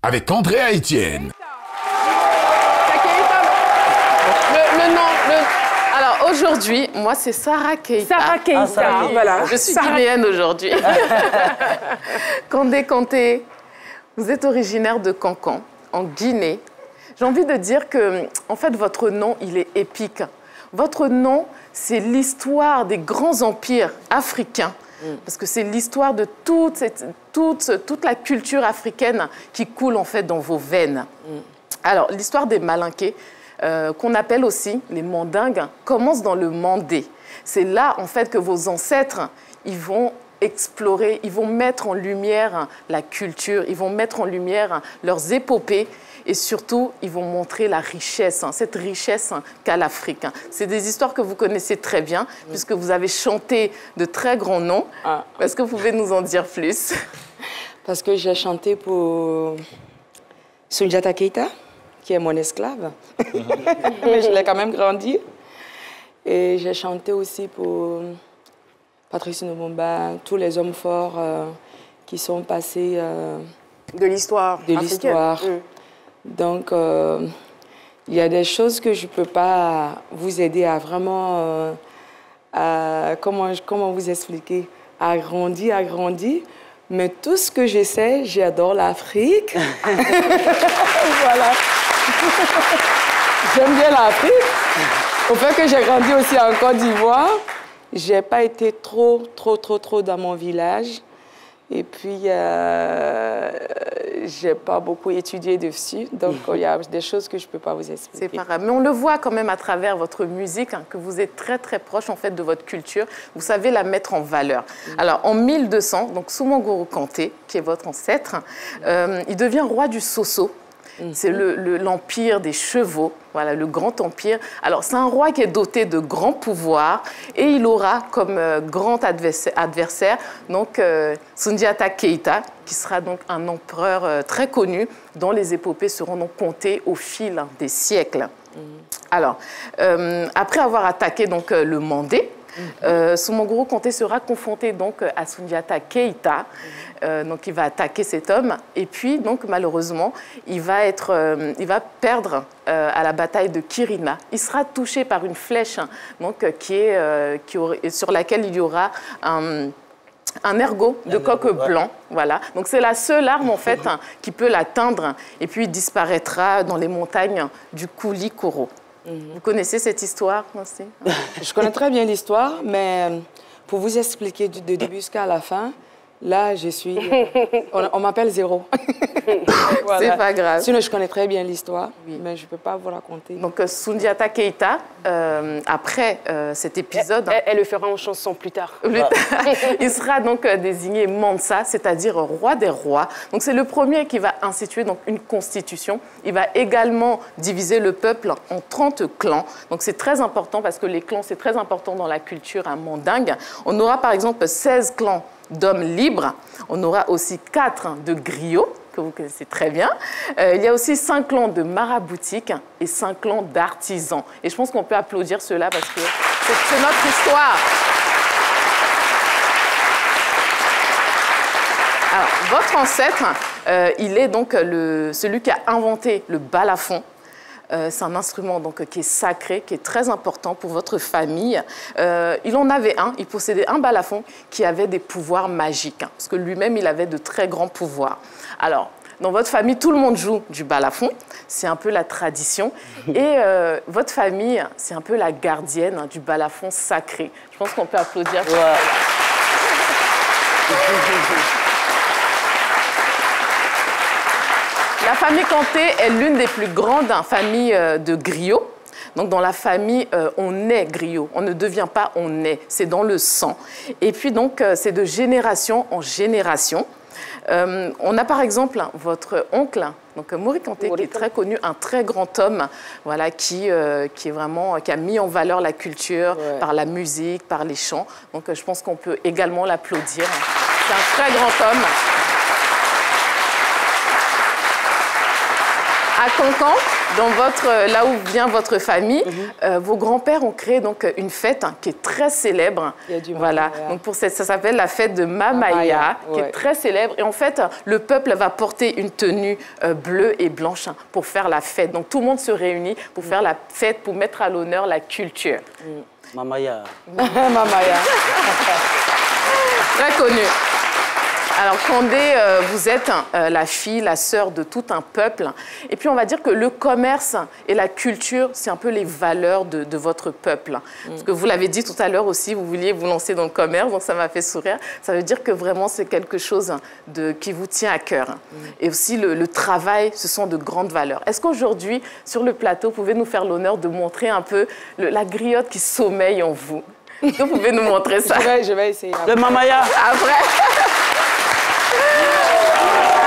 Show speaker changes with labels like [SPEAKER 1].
[SPEAKER 1] avec Andrea Etienne.
[SPEAKER 2] Alors aujourd'hui, moi c'est Sarah Keita.
[SPEAKER 3] Sarah Keita,
[SPEAKER 2] voilà. Je suis guinéenne aujourd'hui. Kandé Kanté, vous êtes originaire de Cancan, en Guinée. J'ai envie de dire que, en fait, votre nom, il est épique. Votre nom, c'est l'histoire des grands empires africains. Parce que c'est l'histoire de toute la culture africaine qui coule en fait dans vos veines. Alors, l'histoire des Malinké, qu'on appelle aussi les Mandingues, commence dans le Mandé. C'est là en fait que vos ancêtres, ils vont explorer, ils vont mettre en lumière la culture, ils vont mettre en lumière leurs épopées. Et surtout, ils vont montrer la richesse, cette richesse qu'a l'Afrique. C'est des histoires que vous connaissez très bien, puisque vous avez chanté de très grands noms. Est-ce que vous pouvez nous en dire plus?
[SPEAKER 3] Parce que j'ai chanté pour Soundiata Keita, qui est mon esclave. Mais je l'ai quand même grandi. Et j'ai chanté aussi pour Patrice Lumumba, tous les hommes forts qui sont passés...
[SPEAKER 4] de l'histoire.
[SPEAKER 3] De l'histoire. Donc, il y a des choses que je ne peux pas vous aider à vraiment... comment vous expliquer? À grandir. Mais tout ce que j'essaie, j'adore l'Afrique. Voilà. J'aime bien l'Afrique. Au fait que j'ai grandi aussi en Côte d'Ivoire, je n'ai pas été trop dans mon village. Et puis, je n'ai pas beaucoup étudié dessus. Donc, il y a des choses que je ne peux pas vous expliquer.
[SPEAKER 2] C'est pas grave. Mais on le voit quand même à travers votre musique, que vous êtes très proche en fait, de votre culture. Vous savez la mettre en valeur. Alors, en 1200, donc Soumanguru Kanté, qui est votre ancêtre, il devient roi du Soso. C'est l'empire des chevaux, voilà, le grand empire. Alors, c'est un roi qui est doté de grands pouvoirs et il aura comme grand adversaire donc, Soundiata Keita, qui sera donc un empereur très connu dont les épopées seront donc comptées au fil des siècles. Alors, après avoir attaqué donc, le Mandé, Soumanguru Kanté sera confronté donc à Soundiata Keita, donc il va attaquer cet homme et puis donc malheureusement il va perdre à la bataille de Kirina. Il sera touché par une flèche donc sur laquelle il y aura un ergot de coq blanc, voilà. Donc c'est la seule arme en fait qui peut l'atteindre et puis il disparaîtra dans les montagnes du Koulikoro. Vous connaissez cette histoire aussi?
[SPEAKER 3] Je connais très bien l'histoire, mais pour vous expliquer du début jusqu'à la fin, là, je suis... On m'appelle zéro. Voilà.
[SPEAKER 2] C'est pas grave.
[SPEAKER 3] Sinon, je connais très bien l'histoire, mais je ne peux pas vous raconter.
[SPEAKER 2] Donc, Soundiata Keita, après cet épisode...
[SPEAKER 4] Elle le fera en chanson plus tard.
[SPEAKER 2] Il sera donc désigné Mansa, c'est-à-dire roi des rois. Donc, c'est le premier qui va instituer donc, une constitution. Il va également diviser le peuple en 30 clans. Donc, c'est très important parce que les clans, c'est très important dans la culture mandingue. On aura par exemple 16 clans d'hommes libres. On aura aussi 4 de griots, que vous connaissez très bien. Il y a aussi 5 clans de maraboutiques et 5 clans d'artisans. Et je pense qu'on peut applaudir cela parce que c'est notre histoire. Alors, votre ancêtre, il est donc celui qui a inventé le balafon. C'est un instrument donc, qui est sacré, qui est très important pour votre famille. Il en avait un, il possédait un balafon qui avait des pouvoirs magiques, parce que lui-même, il avait de très grands pouvoirs. Alors, dans votre famille, tout le monde joue du balafon, c'est un peu la tradition. Et votre famille, c'est un peu la gardienne du balafon sacré. Je pense qu'on peut applaudir. Ouais. La famille Kanté est l'une des plus grandes familles de griots. Donc, dans la famille, on est griot. On ne devient pas, on est. C'est dans le sang. Et puis, donc, c'est de génération en génération. On a, par exemple, votre oncle, donc Mori Kanté, qui est très connu, un très grand homme, voilà, qui a mis en valeur la culture par la musique, par les chants. Donc, je pense qu'on peut également l'applaudir. C'est un très grand homme. à Cancan, là où vient votre famille, vos grands-pères ont créé donc une fête qui est très célèbre.
[SPEAKER 3] Il y a du
[SPEAKER 2] voilà.
[SPEAKER 3] Mamaya.
[SPEAKER 2] Donc ça s'appelle la fête de Mamaya, qui
[SPEAKER 3] ouais.
[SPEAKER 2] est très célèbre. Et en fait, le peuple va porter une tenue bleue et blanche pour faire la fête. Donc tout le monde se réunit pour faire la fête, pour mettre à l'honneur la culture.
[SPEAKER 1] Mamaya.
[SPEAKER 3] Mamaya.
[SPEAKER 2] Très connu. Alors, Kandé, vous êtes la fille, la sœur de tout un peuple. Et puis, on va dire que le commerce et la culture, c'est un peu les valeurs de votre peuple. Parce que vous l'avez dit tout à l'heure aussi, vous vouliez vous lancer dans le commerce, donc ça m'a fait sourire. Ça veut dire que vraiment, c'est quelque chose qui vous tient à cœur. Et aussi, le travail, ce sont de grandes valeurs. Est-ce qu'aujourd'hui, sur le plateau, vous pouvez nous faire l'honneur de montrer un peu la griotte qui sommeille en vous? Vous pouvez nous montrer ça?
[SPEAKER 3] Je vais essayer.
[SPEAKER 1] Le Mamaya.
[SPEAKER 2] Après.